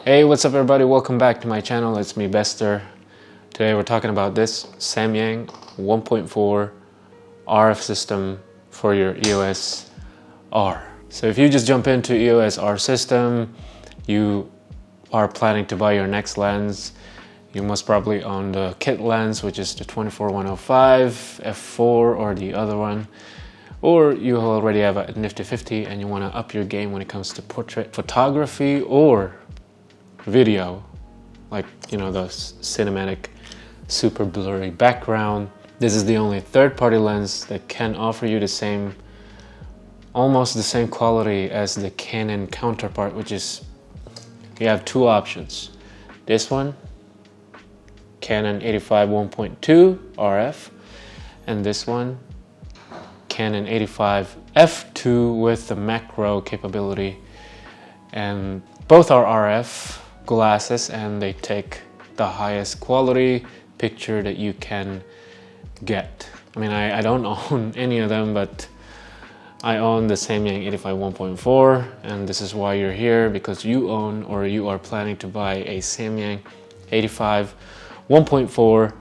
Hey, what's up everybody? Welcome back to my channel. It's me, Bester. Today we're talking about this Samyang 1.4 RF system for your EOS R. So if you just jump into EOS R system, you are planning to buy your next lens. You most probably own the kit lens, which is the 24-105 f4 or the other one. Or you already have a nifty 50 and you want to up your game when it comes to portrait photography or video, like, you know, the cinematic super blurry background. This is the only third-party lens that can offer you the same, almost the same quality as the Canon counterpart, which is, you have two options. This one, Canon 85 1.2 RF, and this one, Canon 85 f2 with the macro capability. And both are RF glasses and they take the highest quality picture that you can get. I mean, I don't own any of them, but I own the Samyang 85 1.4, and this is why you're here, because you own or you are planning to buy a Samyang 85 1.4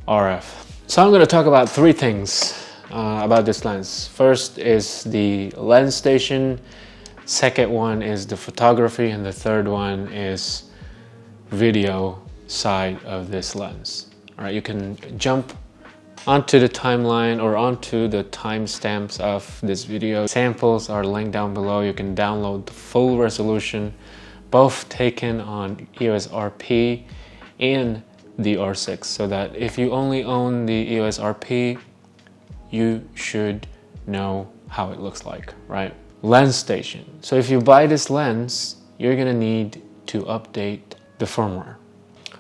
RF. So I'm going to talk about three things about this lens. First is the lens station, second one is the photography, and the third one is video side of this lens. All right, you can jump onto the timeline or onto the timestamps of this video. Samples are linked down below. You can download the full resolution, both taken on EOS RP and the R6, so that if you only own the EOS RP, you should know how it looks like, right? Lens station. So if you buy this lens, you're gonna need to update the firmware.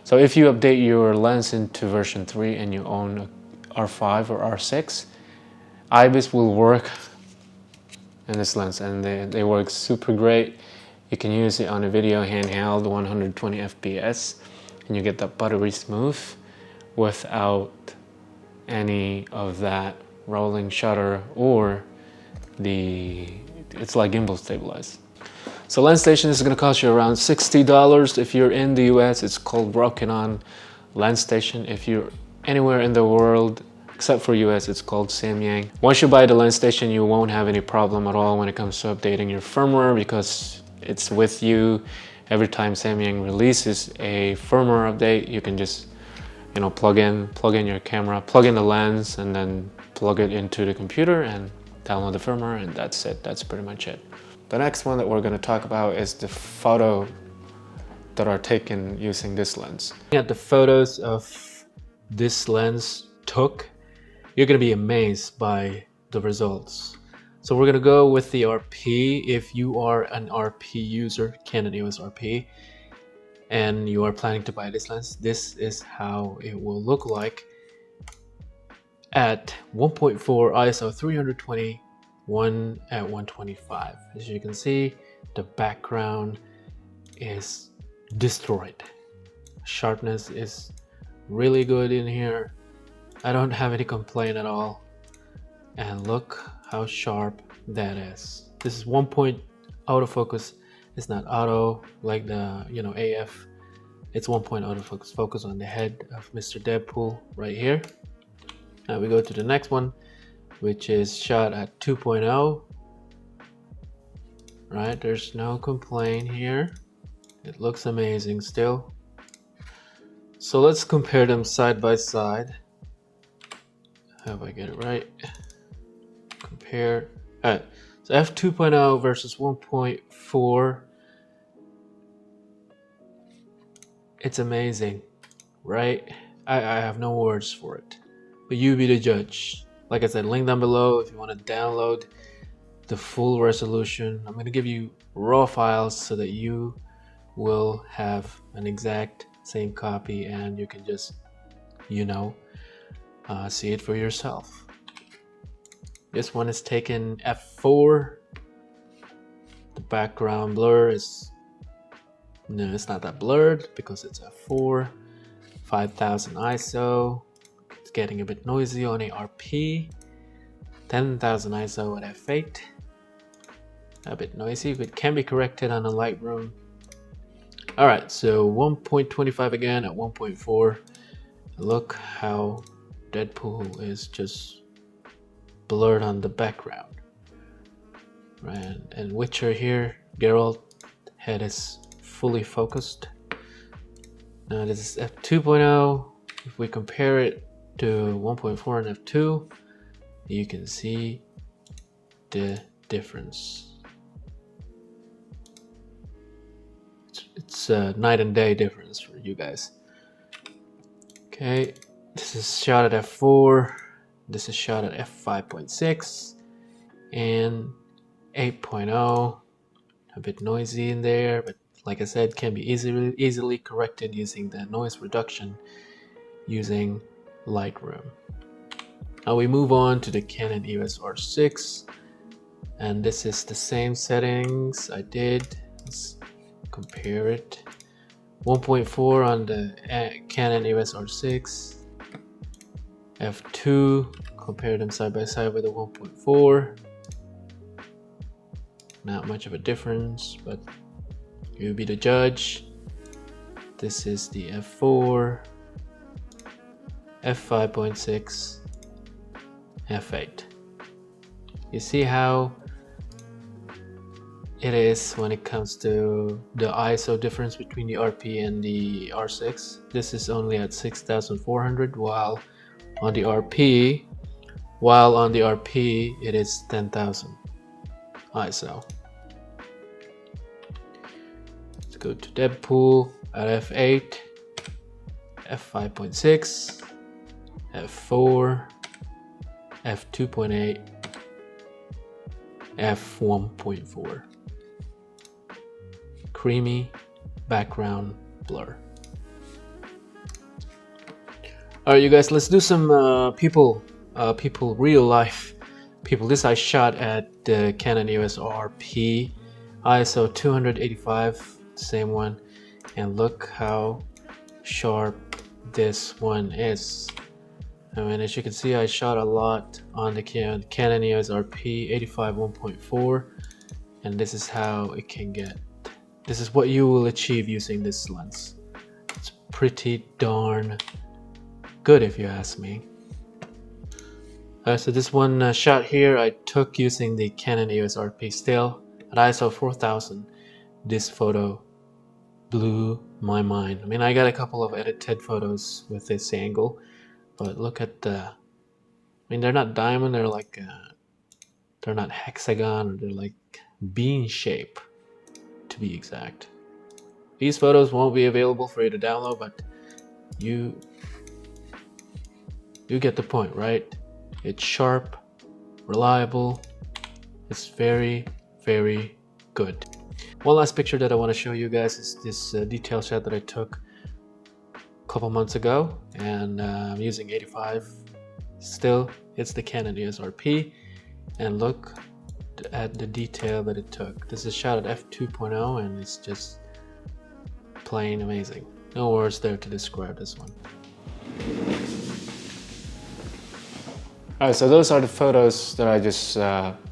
So if you update your lens into version 3 and you own a R5 or R6, IBIS will work in this lens, and they work super great. You can use it on a video handheld 120 FPS and you get that buttery smooth without any of that rolling shutter or it's like gimbal stabilized. So lens station is going to cost you around $60. If you're in the US, it's called Bokeh lens station. If you're anywhere in the world except for US, it's called Samyang. Once you buy the lens station, you won't have any problem at all when it comes to updating your firmware, because it's with you. Every time Samyang releases a firmware update, you can just, you know, plug in your camera, plug in the lens, and then plug it into the computer and download the firmware, and that's it. That's pretty much it. The next one that we're going to talk about is the photo that are taken using this lens. Looking at the photos of this lens took, you're going to be amazed by the results. So we're going to go with the RP. If you are an RP user, Canon EOS RP, and you are planning to buy this lens, this is how it will look like at 1.4 ISO 320, 1 at 125. As you can see, the background is destroyed. Sharpness is really good in here. I don't have any complaint at all. And look how sharp that is. This is 1 point autofocus. It's not auto like the, you know, AF. It's 1 point autofocus. Focus on the head of Mr. Deadpool right here. Now we go to the next one, which is shot at 2.0. Right, there's no complaint here. It looks amazing still. So let's compare them side by side. How do I get it right? Compare. Alright, so f2.0 versus 1.4. It's amazing, right? I have no words for it. But you be the judge. Like I said, link down below if you want to download the full resolution. I'm going to give you raw files so that you will have an exact same copy and you can just, you know, see it for yourself. This one is taken f4. The background blur is, no, it's not that blurred because it's f4. 5000 ISO. It's getting a bit noisy on a RP. 10,000 ISO at f8. A bit noisy, but can be corrected on a Lightroom. All right, so 1.25 again at 1.4. Look how Deadpool is just blurred on the background. Right, and Witcher here, Geralt head is fully focused. Now this is f2.0. If we compare it to 1.4 and f2, you can see the difference. It's a night and day difference for you guys. Okay, this is shot at f4. This is shot at f5.6 and 8.0. A bit noisy in there, but like I said, can be easily corrected using the noise reduction using Lightroom. Now we move on to the Canon EOS R6, and this is the same settings I did. Let's compare it. 1.4 on the Canon EOS R6, f2, compare them side by side with the 1.4. Not much of a difference, but you'll be the judge. This is the f4, f5.6, f8. You see how it is when it comes to the ISO difference between the RP and the R6. This is only at 6400, while on the RP it is 10,000 ISO. Let's go to Deadpool at f8, f5.6, f4, f2.8, f1.4. Creamy background blur. Alright, you guys, let's do some people real life people. This I shot at the Canon EOS RP, ISO 285, same one, and look how sharp this one is. I mean, as you can see, I shot a lot on the Canon EOS RP 85 1.4, and this is how it can get. This is what you will achieve using this lens. It's pretty darn good if you ask me. So this one shot here I took using the Canon EOS RP still at ISO 4000. This photo blew my mind. I mean, I got a couple of edited photos with this angle, but look at the, I mean, they're not diamond, they're like, they're not hexagon, or they're like bean shape, to be exact. These photos won't be available for you to download, but you get the point, right? It's sharp, reliable, it's very, very good. One last picture that I want to show you guys is this detail shot that I took a couple months ago, and I'm using 85 still. It's the Canon EOS RP, and look at the detail that it took. This is shot at f2.0, and it's just plain amazing. No words there to describe this one. Alright, so those are the photos that I just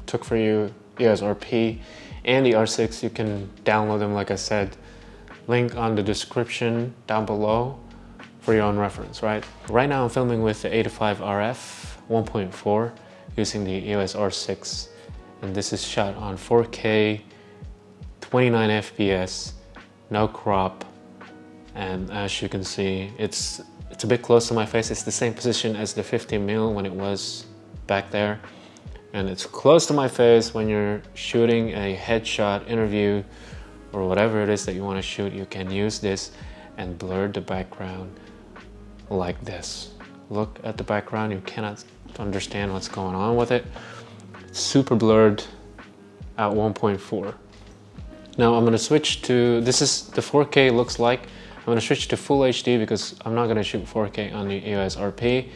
took for you, EOS RP and the R6. You can download them, like I said. Link on the description down below for your own reference, right? Right now I'm filming with the 85 RF 1.4 using the EOS R6, and this is shot on 4K, 29 FPS, no crop, and as you can see, it's a bit close to my face. It's the same position as the 50mm when it was back there, and it's close to my face. When you're shooting a headshot interview or whatever it is that you want to shoot, you can use this and blur the background like this. Look at the background, you cannot understand what's going on with it. It's super blurred at 1.4. Now I'm going to switch to, this is the 4K looks like. I'm going to switch to Full HD because I'm not going to shoot 4K on the EOS RP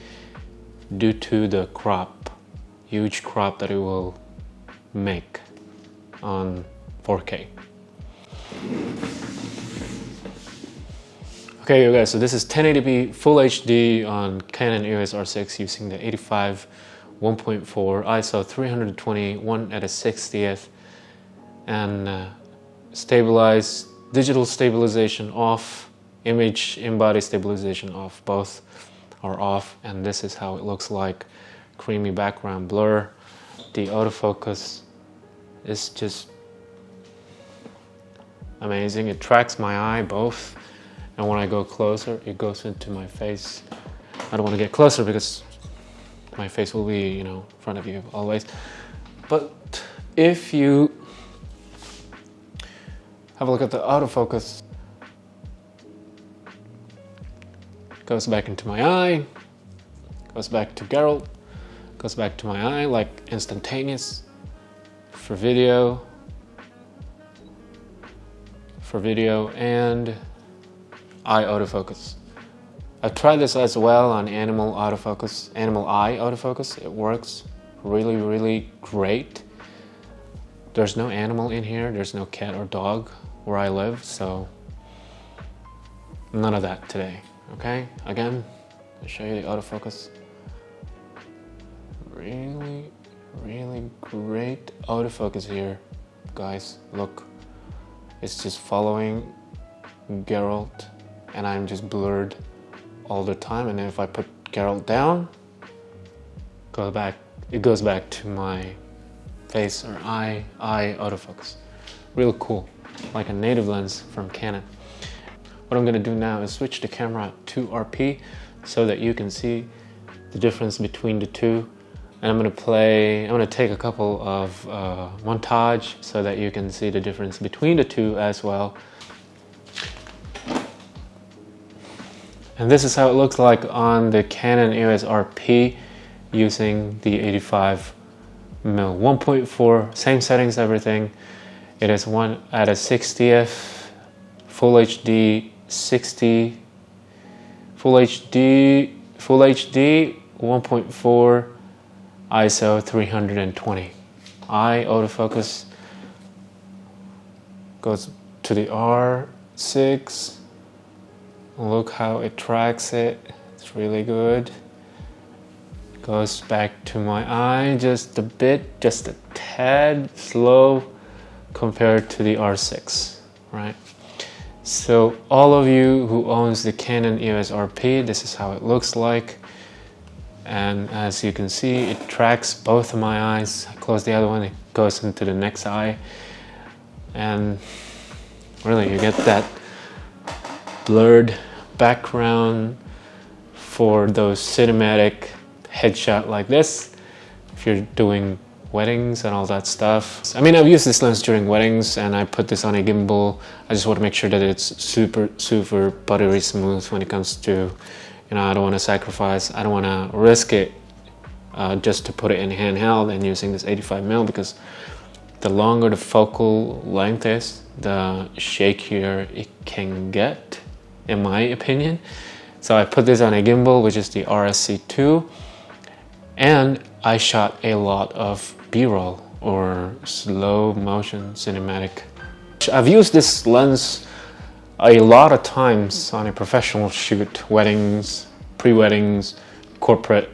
due to the crop, huge crop that it will make on 4K. Okay, you guys, so this is 1080p Full HD on Canon EOS R6 using the 85 1.4 ISO 320 1/60th, and stabilized digital stabilization off, image in-body stabilization off. Both are off, and this is how it looks like. Creamy background blur. The autofocus is just amazing. It tracks my eye both, and when I go closer, it goes into my face. I don't want to get closer because my face will be, you know, in front of you always. But if you have a look at the autofocus, goes back into my eye, goes back to Geralt, goes back to my eye, like instantaneous. For video and eye autofocus. I've tried this as well on animal eye autofocus. It works really, really great. There's no animal in here. There's no cat or dog where I live, so none of that today, okay? Again, I'll show you the autofocus. Really, really great autofocus here, guys. Look, it's just following Geralt, and I'm just blurred all the time. And if I put Geralt down, it goes back to my face or eye autofocus. Real cool, like a native lens from Canon. What I'm gonna do now is switch the camera to RP so that you can see the difference between the two. And I'm gonna take a couple of montage so that you can see the difference between the two as well. And this is how it looks like on the Canon EOS RP using the 85mm 1.4, same settings, everything. It is one at a 60th, Full HD 60, Full HD 1.4, ISO 320. Eye autofocus goes to the R6. Look how it tracks it. It's really good. Goes back to my eye just a bit, just a tad slow compared to the R6, right? So all of you who owns the Canon EOS RP, this is how it looks like. And as you can see, it tracks both of my eyes. I close the other one, it goes into the next eye. And really, you get that blurred background for those cinematic headshot like this. If you're doing weddings and all that stuff. I mean, I've used this lens during weddings and I put this on a gimbal. I just want to make sure that it's super buttery smooth when it comes to, you know, I don't want to sacrifice, I don't want to risk it just to put it in handheld and using this 85mm, because the longer the focal length is, the shakier it can get, in my opinion. So I put this on a gimbal, which is the RSC2, and I shot a lot of B-roll or slow motion cinematic. I've used this lens a lot of times on a professional shoot, weddings, pre-weddings, corporate,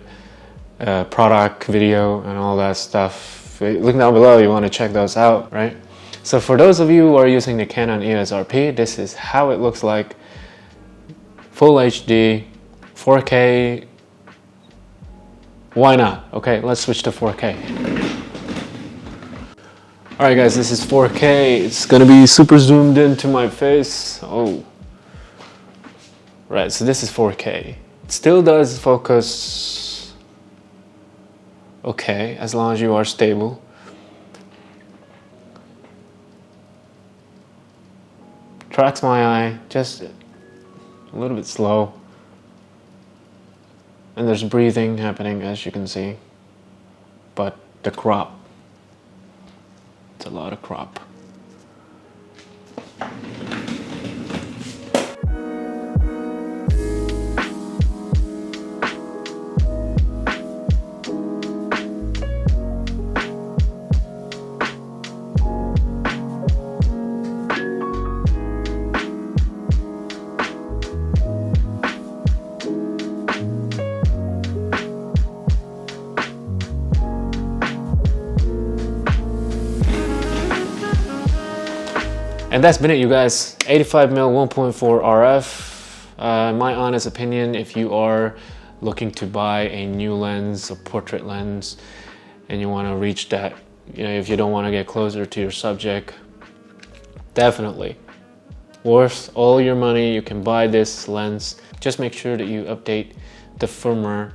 product video, and all that stuff. Look down below, you want to check those out, right? So for those of you who are using the Canon EOS RP, this is how it looks like. Full HD, 4K, why not? Okay, let's switch to 4K. Alright guys, this is 4K. It's gonna be super zoomed into my face. Oh. Right, so this is 4K. It still does focus okay, as long as you are stable. Tracks my eye, just a little bit slow. And there's breathing happening, as you can see. But the crop, it's a lot of crop. that's been it, you guys. 85mm 1.4 RF. In my honest opinion, if you are looking to buy a new lens, a portrait lens, and you want to reach that, if you don't want to get closer to your subject, definitely worth all your money. You can buy this lens. Just make sure that you update the firmware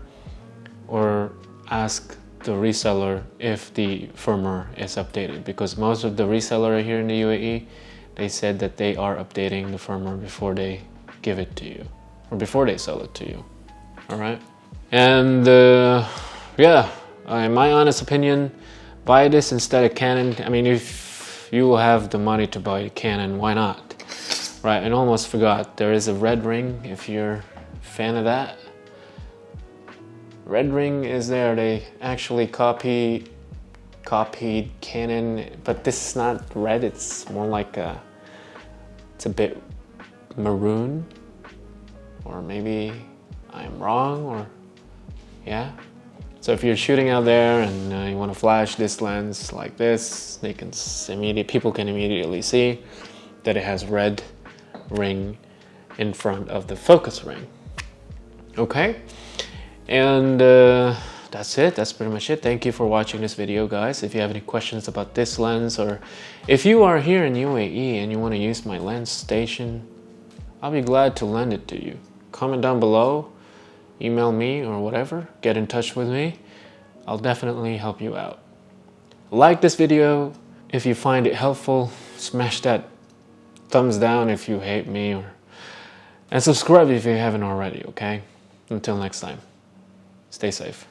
or ask the reseller if the firmware is updated, because most of the reseller here in the UAE, they said that they are updating the firmware before they give it to you or before they sell it to you. All right. And yeah, in my honest opinion, buy this instead of Canon. I mean, if you have the money to buy a Canon, why not? Right, and almost forgot, there is a red ring if you're a fan of that. Red ring is there. They actually copied Canon, but this is not red. It's more like it's a bit maroon, or maybe I'm wrong, or yeah. So if you're shooting out there and you want to flash this lens like this, people can immediately see that it has red ring in front of the focus ring. Okay, and that's it. That's pretty much it. Thank you for watching this video, guys. If you have any questions about this lens, or if you are here in UAE and you want to use my lens station, I'll be glad to lend it to you. Comment down below, email me or whatever, get in touch with me. I'll definitely help you out. Like this video if you find it helpful. Smash that thumbs down if you hate me, and subscribe if you haven't already, okay? Until next time, stay safe.